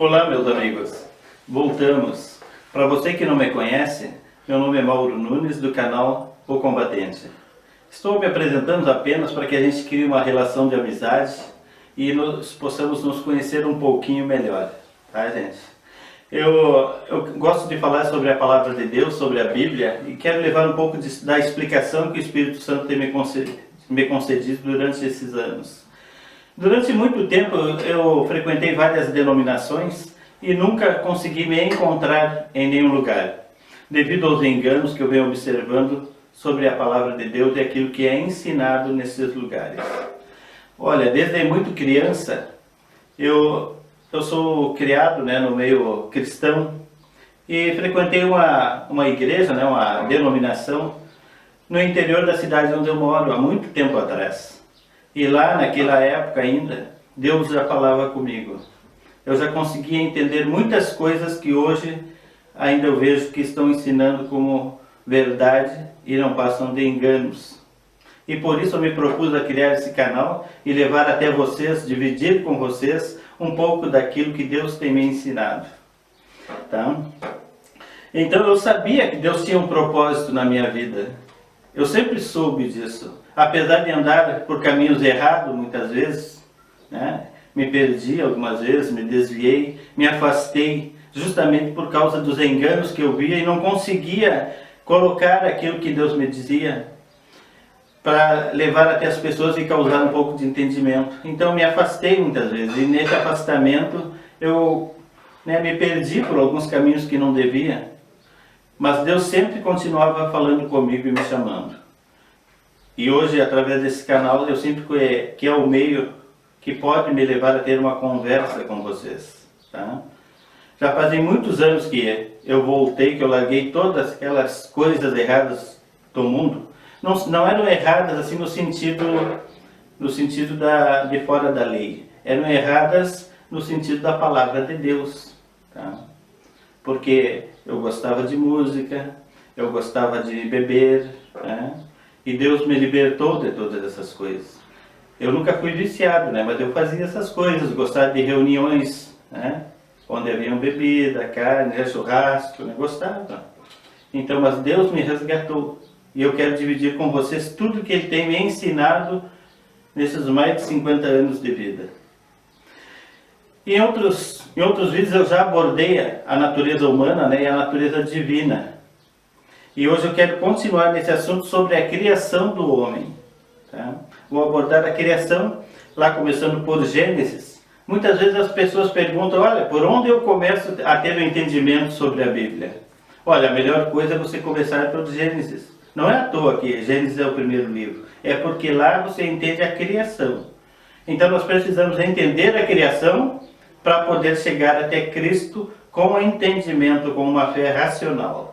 Olá, meus amigos. Voltamos. Para você que não me conhece, meu nome é Mauro Nunes, do canal O Combatente. Estou me apresentando apenas para que a gente crie uma relação de amizade e possamos nos conhecer um pouquinho melhor, tá, gente? Eu gosto de falar sobre a Palavra de Deus, sobre a Bíblia, e quero levar um pouco da explicação que o Espírito Santo tem me concedido durante esses anos. Durante muito tempo eu frequentei várias denominações e nunca consegui me encontrar em nenhum lugar, devido aos enganos que eu venho observando sobre a Palavra de Deus e aquilo que é ensinado nesses lugares. Olha, desde muito criança, eu sou criado, no meio cristão e frequentei uma igreja, uma denominação, no interior da cidade onde eu moro, há muito tempo atrás. E lá, naquela época ainda, Deus já falava comigo. Eu já conseguia entender muitas coisas que hoje ainda eu vejo que estão ensinando como verdade e não passam de enganos. E por isso eu me propus a criar esse canal e levar até vocês, dividir com vocês um pouco daquilo que Deus tem me ensinado. Tá? Então eu sabia que Deus tinha um propósito na minha vida. Eu sempre soube disso. Apesar de andar por caminhos errados muitas vezes, me perdi algumas vezes, me desviei, me afastei, justamente por causa dos enganos que eu via e não conseguia colocar aquilo que Deus me dizia para levar até as pessoas e causar um pouco de entendimento. Então me afastei muitas vezes e nesse afastamento eu me perdi por alguns caminhos que não devia, mas Deus sempre continuava falando comigo e me chamando. E hoje, através desse canal, eu sinto que é o meio que pode me levar a ter uma conversa com vocês. Tá? Já fazem muitos anos que eu voltei, que eu larguei todas aquelas coisas erradas do mundo. Não eram erradas assim no sentido de fora da lei. Eram erradas no sentido da palavra de Deus. Tá? Porque eu gostava de música, eu gostava de beber, e Deus me libertou de todas essas coisas. Eu nunca fui viciado, mas eu fazia essas coisas, gostava de reuniões, onde haviam bebida, carne, churrasco, gostava. Então, mas Deus me resgatou. E eu quero dividir com vocês tudo que Ele tem me ensinado nesses mais de 50 anos de vida. Em outros vídeos eu já abordei a natureza humana e a natureza divina. E hoje eu quero continuar nesse assunto sobre a criação do homem. Tá? Vou abordar a criação, lá começando por Gênesis. Muitas vezes as pessoas perguntam, olha, por onde eu começo a ter um entendimento sobre a Bíblia? Olha, a melhor coisa é você começar por Gênesis. Não é à toa que Gênesis é o primeiro livro. É porque lá você entende a criação. Então nós precisamos entender a criação para poder chegar até Cristo com um entendimento, com uma fé racional.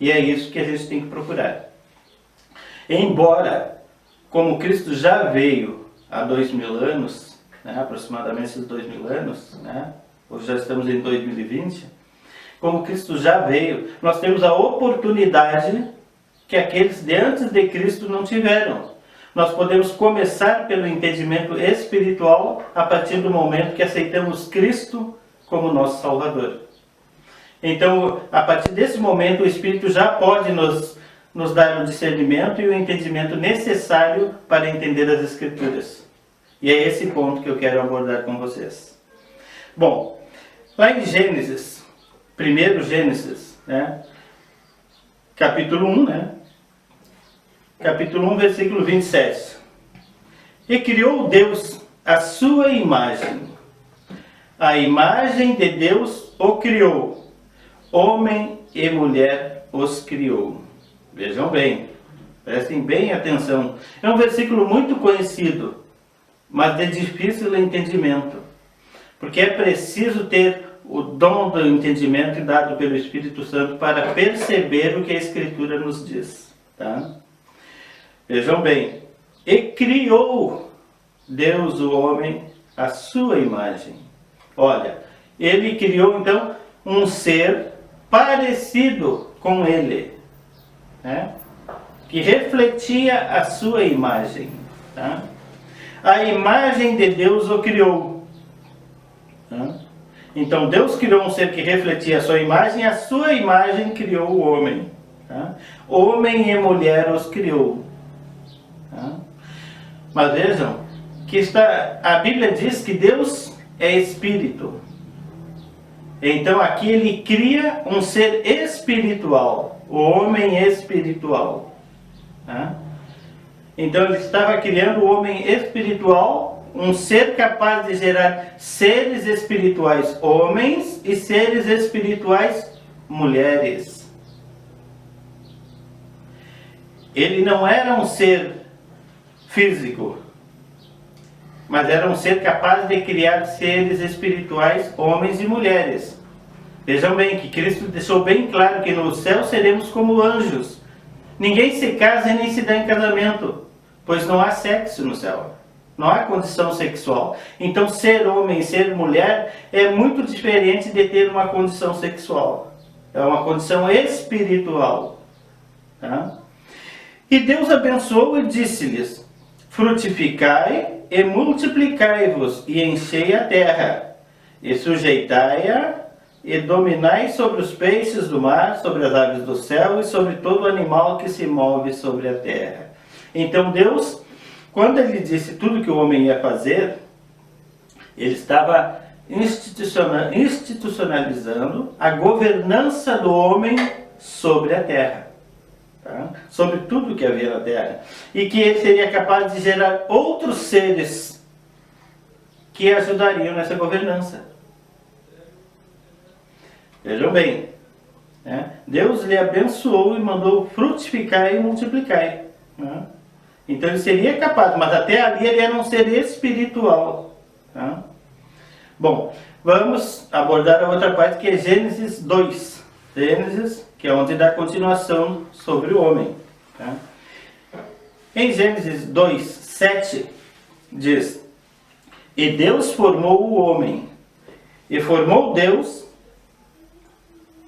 E é isso que a gente tem que procurar. Embora, como Cristo já veio há 2000 anos, aproximadamente esses 2000 anos, hoje já estamos em 2020, como Cristo já veio, nós temos a oportunidade que aqueles de antes de Cristo não tiveram. Nós podemos começar pelo entendimento espiritual a partir do momento que aceitamos Cristo como nosso Salvador. Então, a partir desse momento, o Espírito já pode nos dar o discernimento e o entendimento necessário para entender as Escrituras. E é esse ponto que eu quero abordar com vocês. Bom, lá em Gênesis, primeiro Gênesis, capítulo 1, capítulo 1, versículo 27. E criou Deus a sua imagem. A imagem de Deus o criou. Homem e mulher os criou. Vejam bem, prestem bem atenção. É um versículo muito conhecido, mas de difícil entendimento. Porque é preciso ter o dom do entendimento dado pelo Espírito Santo para perceber o que a Escritura nos diz. Tá? Vejam bem, e criou Deus o homem à sua imagem. Olha, Ele criou então um ser parecido com Ele, que refletia a sua imagem. Tá? A imagem de Deus o criou. Então Deus criou um ser que refletia a sua imagem, e a sua imagem criou o homem. Tá? Homem e mulher os criou. Tá? Mas vejam, que a Bíblia diz que Deus é espírito. Então aqui ele cria um ser espiritual, o homem espiritual. Tá? Então ele estava criando o homem espiritual, um ser capaz de gerar seres espirituais homens e seres espirituais mulheres. Ele não era um ser físico, mas era um ser capaz de criar seres espirituais homens e mulheres. Vejam bem que Cristo deixou bem claro que no céu seremos como anjos. Ninguém se casa e nem se dá em casamento, pois não há sexo no céu. Não há condição sexual. Então ser homem e ser mulher é muito diferente de ter uma condição sexual. É uma condição espiritual. Tá? E Deus abençoou e disse-lhes: frutificai e multiplicai-vos, e enchei a terra, e sujeitai-a, e dominai sobre os peixes do mar, sobre as aves do céu, e sobre todo animal que se move sobre a terra. Então Deus, quando ele disse tudo que o homem ia fazer, ele estava institucionalizando a governança do homem sobre a terra. Tá? Sobre tudo que havia na terra, e que ele seria capaz de gerar outros seres que ajudariam nessa governança. Vejam bem, né? Deus lhe abençoou e mandou frutificar e multiplicar. Né? Então ele seria capaz, mas até ali ele era um ser espiritual. Tá? Bom, vamos abordar a outra parte, que é Gênesis 2. Gênesis, que é onde dá continuação sobre o homem. Tá? Em Gênesis 2, 7, diz: e Deus formou o homem, e formou Deus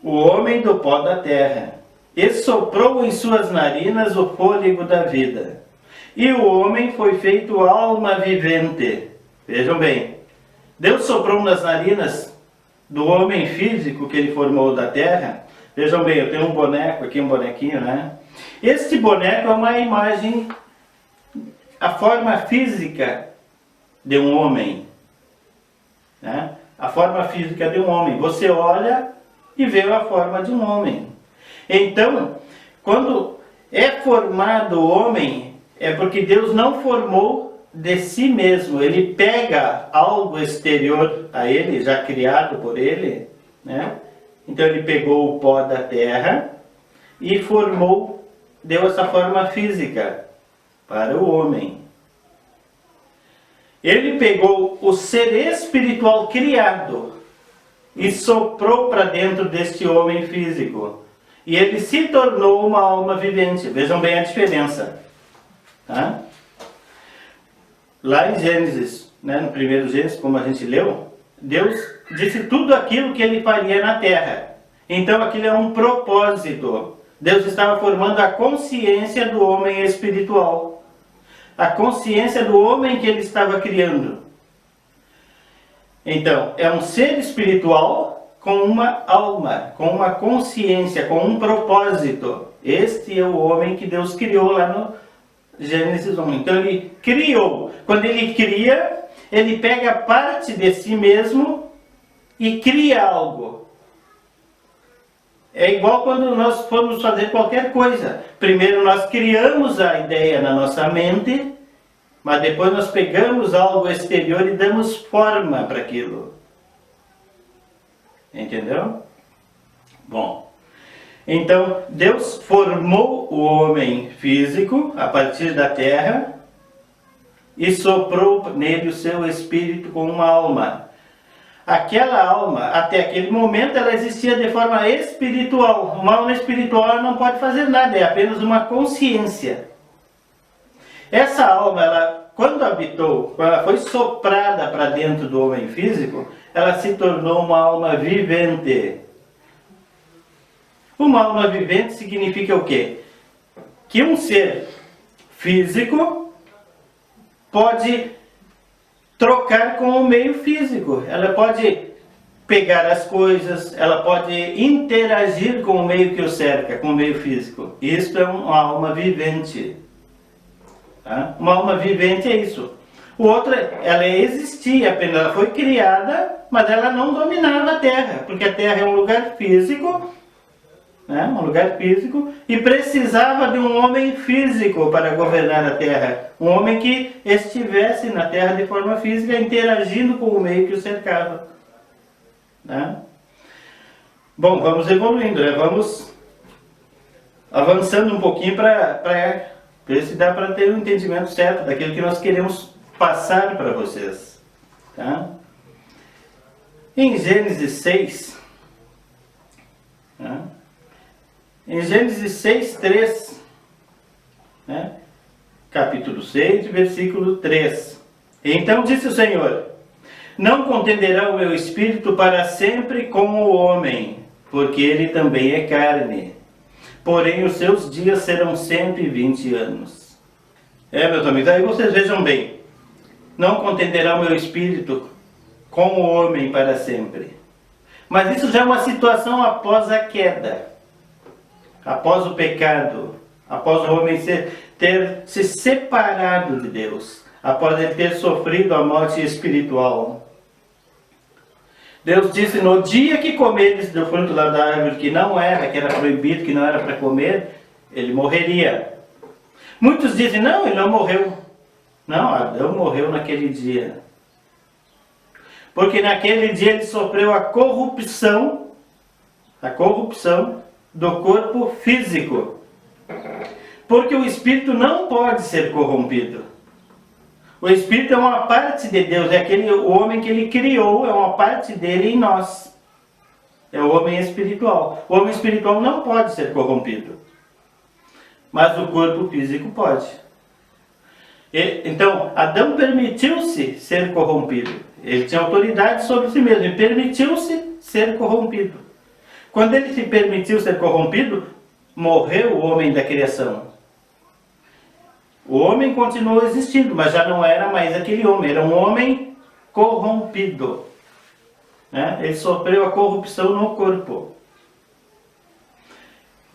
o homem do pó da terra, e soprou em suas narinas o fôlego da vida, e o homem foi feito alma vivente. Vejam bem, Deus soprou nas narinas do homem físico que ele formou da terra. Vejam bem, eu tenho um boneco aqui, um bonequinho, né? Este boneco é uma imagem, a forma física de um homem. Né? A forma física de um homem. Você olha e vê a forma de um homem. Então, quando é formado o homem, é porque Deus não formou de si mesmo. Ele pega algo exterior a ele, já criado por ele, né? Então ele pegou o pó da terra e formou, deu essa forma física para o homem. Ele pegou o ser espiritual criado e soprou para dentro deste homem físico. E ele se tornou uma alma vivente. Vejam bem a diferença. Tá? Lá em Gênesis, né, no primeiro Gênesis, como a gente leu, Deus disse tudo aquilo que ele faria na terra. Então aquilo é um propósito. Deus estava formando a consciência do homem espiritual. A consciência do homem que ele estava criando. Então, é um ser espiritual com uma alma, com uma consciência, com um propósito. Este é o homem que Deus criou lá no Gênesis 1. Então ele criou. Quando ele cria, ele pega parte de si mesmo e cria algo. É igual quando nós formos fazer qualquer coisa. Primeiro nós criamos a ideia na nossa mente, mas depois nós pegamos algo exterior e damos forma para aquilo. Entendeu? Bom, então Deus formou o homem físico a partir da terra e soprou nele o seu espírito com uma alma. Aquela alma, até aquele momento, ela existia de forma espiritual. Uma alma espiritual ela não pode fazer nada, é apenas uma consciência. Essa alma, ela, quando habitou, quando ela foi soprada para dentro do homem físico, ela se tornou uma alma vivente. Uma alma vivente significa o quê? Que um ser físico pode trocar com o meio físico. Ela pode pegar as coisas, ela pode interagir com o meio que o cerca, com o meio físico. Isto é uma alma vivente. Tá? Uma alma vivente é isso. O outro, ela existia apenas, ela foi criada, mas ela não dominava a Terra, porque a Terra é um lugar físico, né? Um lugar físico, e precisava de um homem físico para governar a Terra. Um homem que estivesse na Terra de forma física, interagindo com o meio que o cercava. Né? Bom, vamos evoluindo, né? Vamos avançando um pouquinho para ver se dá para ter um entendimento certo daquilo que nós queremos passar para vocês. Tá? Em Gênesis 6, né? Em Gênesis 6, 3, né? Capítulo 6, versículo 3. Então disse o Senhor: não contenderá o meu espírito para sempre com o homem, porque ele também é carne. Porém os seus dias serão 120 anos. Meus amigos, aí vocês vejam bem. Não contenderá o meu espírito com o homem para sempre. Mas isso já é uma situação após a queda. Após o pecado. Após o homem ter se separado de Deus. Após ele ter sofrido a morte espiritual. Deus disse: no dia que comeres do fruto da árvore que era proibido, que não era para comer, ele morreria. Muitos dizem: não, ele não morreu. Não, Adão morreu naquele dia. Porque naquele dia ele sofreu a corrupção do corpo físico. Porque o espírito não pode ser corrompido. O espírito é uma parte de Deus, é o homem que ele criou, é uma parte dele em nós. É o homem espiritual. O homem espiritual não pode ser corrompido. Mas o corpo físico pode. Então, Adão permitiu-se ser corrompido. Ele tinha autoridade sobre si mesmo e permitiu-se ser corrompido. Quando ele se permitiu ser corrompido, morreu o homem da criação. O homem continuou existindo, mas já não era mais aquele homem, era um homem corrompido. Né? Ele sofreu a corrupção no corpo.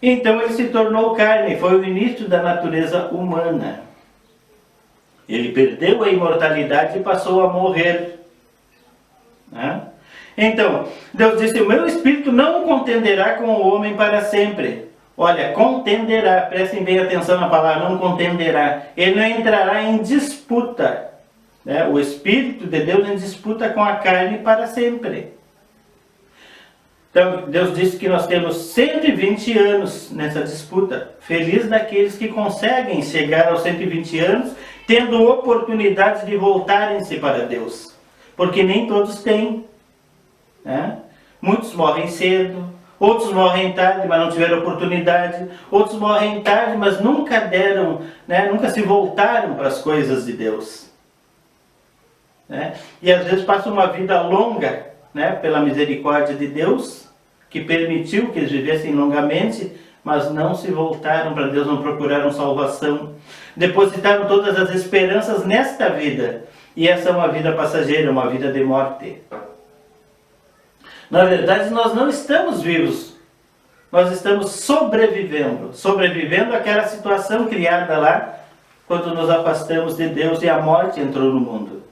Então ele se tornou carne, foi o início da natureza humana. Ele perdeu a imortalidade e passou a morrer. Né? Então, Deus disse: o meu espírito não contenderá com o homem para sempre. Olha, contenderá, prestem bem atenção na palavra, não contenderá. Ele não entrará em disputa. Né? O Espírito de Deus em disputa com a carne para sempre. Então, Deus disse que nós temos 120 anos nessa disputa. Feliz daqueles que conseguem chegar aos 120 anos, tendo oportunidade de voltarem-se para Deus. Porque nem todos têm. Né? Muitos morrem cedo. Outros morrem tarde, mas não tiveram oportunidade. Outros morrem tarde, mas nunca deram, né, nunca se voltaram para as coisas de Deus. Né? E às vezes passam uma vida longa, né, pela misericórdia de Deus, que permitiu que eles vivessem longamente, mas não se voltaram para Deus, não procuraram salvação. Depositaram todas as esperanças nesta vida. E essa é uma vida passageira, uma vida de morte. Na verdade, nós não estamos vivos. Nós estamos sobrevivendo. Sobrevivendo àquela situação criada lá, quando nos afastamos de Deus e a morte entrou no mundo.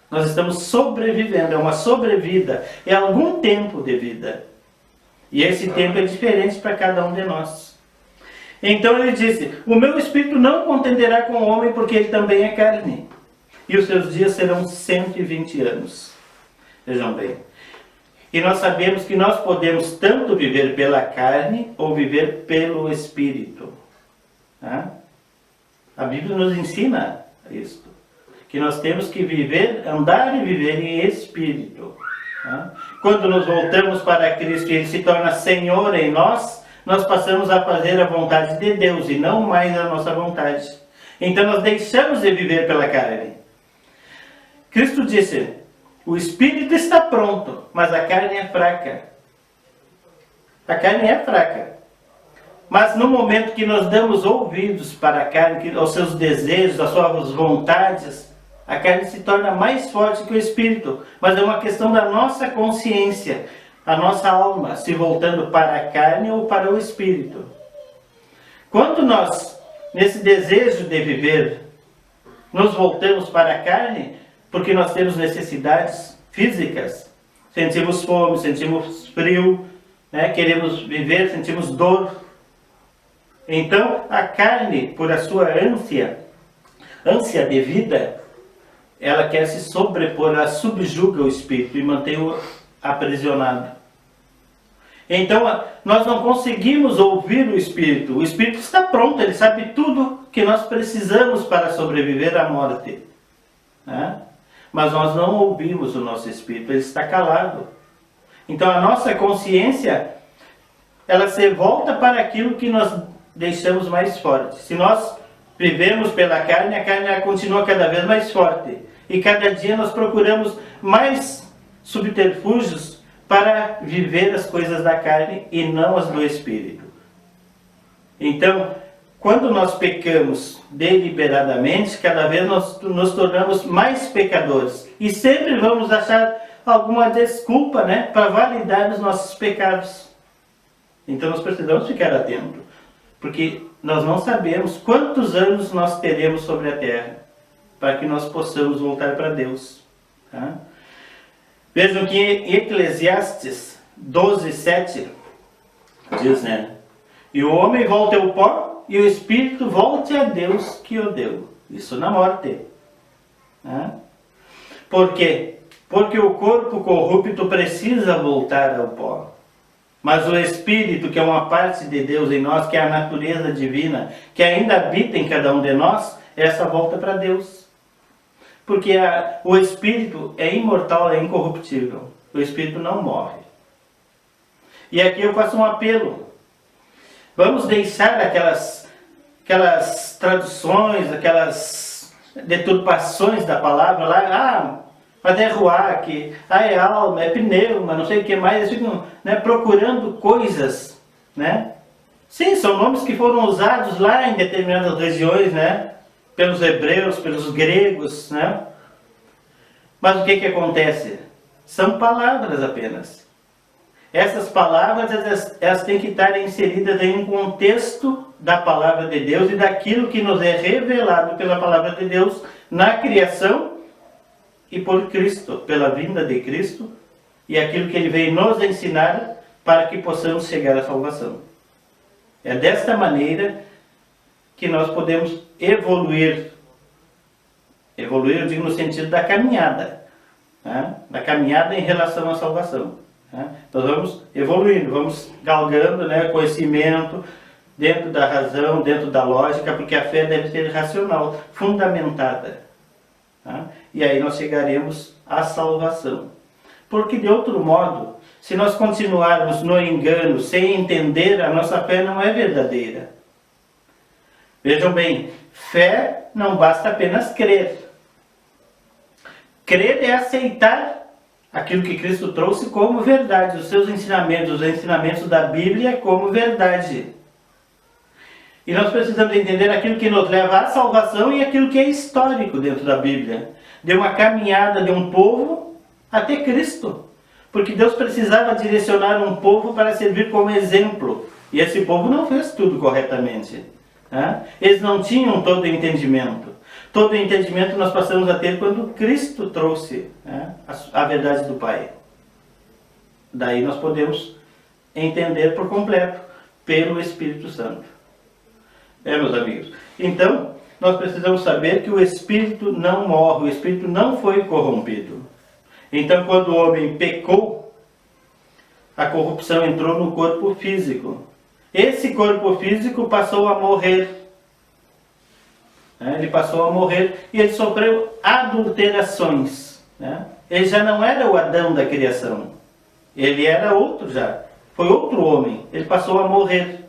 Nós estamos sobrevivendo, é uma sobrevida, é algum tempo de vida. E esse tempo é diferente para cada um de nós. Então ele disse: o meu espírito não contenderá com o homem, porque ele também é carne. E os seus dias serão 120 anos. Vejam bem. E nós sabemos que nós podemos tanto viver pela carne ou viver pelo Espírito. Tá? A Bíblia nos ensina isso. Que nós temos que viver, andar e viver em Espírito. Tá? Quando nos voltamos para Cristo e Ele se torna Senhor em nós, nós passamos a fazer a vontade de Deus e não mais a nossa vontade. Então nós deixamos de viver pela carne. Cristo disse: o espírito está pronto, mas a carne é fraca. A carne é fraca. Mas no momento que nós damos ouvidos para a carne, aos seus desejos, às suas vontades, a carne se torna mais forte que o espírito. Mas é uma questão da nossa consciência. a nossa alma se voltando para a carne ou para o espírito. Quando nós, nesse desejo de viver, nos voltamos para a carne, porque nós temos necessidades físicas, sentimos fome, sentimos frio, né? Queremos viver, sentimos dor. Então, a carne, por a sua ânsia de vida, ela quer se sobrepor, ela subjuga o espírito e mantém-o aprisionado. Então, nós não conseguimos ouvir o espírito. O espírito está pronto, ele sabe tudo que nós precisamos para sobreviver à morte, né? Mas nós não ouvimos o nosso espírito, ele está calado. Então, a nossa consciência, ela se volta para aquilo que nós deixamos mais forte. Se nós vivemos pela carne, a carne continua cada vez mais forte. E cada dia nós procuramos mais subterfúgios para viver as coisas da carne e não as do espírito. Então, quando nós pecamos deliberadamente, cada vez nós nos tornamos mais pecadores. E sempre vamos achar alguma desculpa, né, para validar os nossos pecados. Então nós precisamos ficar atentos, porque nós não sabemos quantos anos nós teremos sobre a terra, para que nós possamos voltar para Deus. Tá? Vejam que em Eclesiastes 12:7 diz, né? E o homem volte ao pó, e o espírito volte a Deus que o deu. Isso na morte. Tá? Por quê? Porque o corpo corrupto precisa voltar ao pó. Mas o espírito, que é uma parte de Deus em nós, que é a natureza divina, que ainda habita em cada um de nós, essa volta para Deus. Porque o espírito é imortal, é incorruptível. O espírito não morre. E aqui eu faço um apelo. Vamos deixar aquelas traduções, aquelas deturpações da palavra lá. Mas é ruach, é alma, é pneuma, não sei o que mais. Eles ficam, né, procurando coisas, né? Sim, são nomes que foram usados lá em determinadas regiões, né? Pelos hebreus, pelos gregos, né? Mas o que acontece? São palavras apenas. Essas palavras, elas têm que estar inseridas em um contexto da palavra de Deus e daquilo que nos é revelado pela palavra de Deus na criação e por Cristo, pela vinda de Cristo, e aquilo que Ele veio nos ensinar para que possamos chegar à salvação. É desta maneira que nós podemos evoluir. Evoluir, eu digo no sentido da caminhada, né? Da caminhada em relação à salvação. Né? Nós vamos evoluindo, vamos galgando, né, conhecimento dentro da razão, dentro da lógica, porque a fé deve ser racional, fundamentada. Tá? E aí nós chegaremos à salvação. Porque de outro modo, se nós continuarmos no engano, sem entender, a nossa fé não é verdadeira. Vejam bem, fé não basta apenas crer. Crer é aceitar aquilo que Cristo trouxe como verdade, os seus ensinamentos, os ensinamentos da Bíblia como verdade. E nós precisamos entender aquilo que nos leva à salvação e aquilo que é histórico dentro da Bíblia. De uma caminhada de um povo até Cristo. Porque Deus precisava direcionar um povo para servir como exemplo. E esse povo não fez tudo corretamente. Né? Eles não tinham todo o entendimento. Todo o entendimento nós passamos a ter quando Cristo trouxe, né, a verdade do Pai. Daí nós podemos entender por completo, pelo Espírito Santo. Meus amigos? Então, nós precisamos saber que o Espírito não morre, o Espírito não foi corrompido. Então, quando o homem pecou, a corrupção entrou no corpo físico. Esse corpo físico passou a morrer. Ele passou a morrer e ele sofreu adulterações. Ele já não era o Adão da criação. Ele era outro já. Foi outro homem. Ele passou a morrer.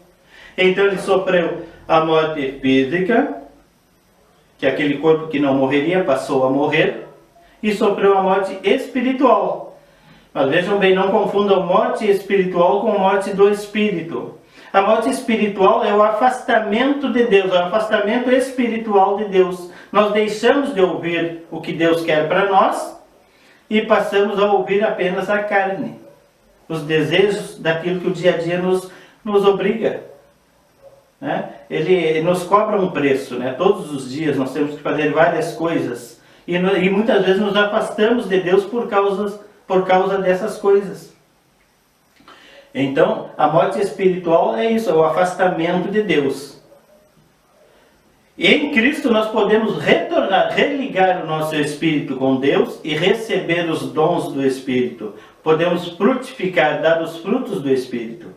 Então ele sofreu a morte física, que aquele corpo que não morreria passou a morrer, e sofreu a morte espiritual. Mas vejam bem, não confundam morte espiritual com morte do espírito. A morte espiritual é o afastamento de Deus, é o afastamento espiritual de Deus. Nós deixamos de ouvir o que Deus quer para nós e passamos a ouvir apenas a carne. os desejos daquilo que o dia a dia nos obriga. Né? Ele nos cobra um preço, né? Todos os dias nós temos que fazer várias coisas e muitas vezes nos afastamos de Deus por causa dessas coisas. Então, a morte espiritual é isso, é o afastamento de Deus. E em Cristo nós podemos retornar, religar o nosso espírito com Deus e receber os dons do Espírito. Podemos frutificar, dar os frutos do Espírito.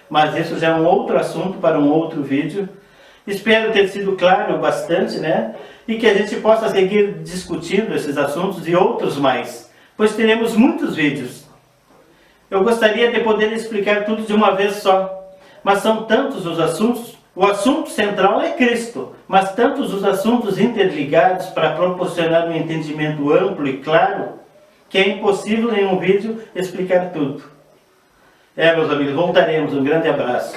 Mas isso já é um outro assunto para um outro vídeo. Espero ter sido claro bastante, né? E que a gente possa seguir discutindo esses assuntos e outros mais, pois teremos muitos vídeos. Eu gostaria de poder explicar tudo de uma vez só, mas são tantos os assuntos. O assunto central é Cristo, mas tantos os assuntos interligados para proporcionar um entendimento amplo e claro, que é impossível em um vídeo explicar tudo. Meus amigos, voltaremos. Um grande abraço.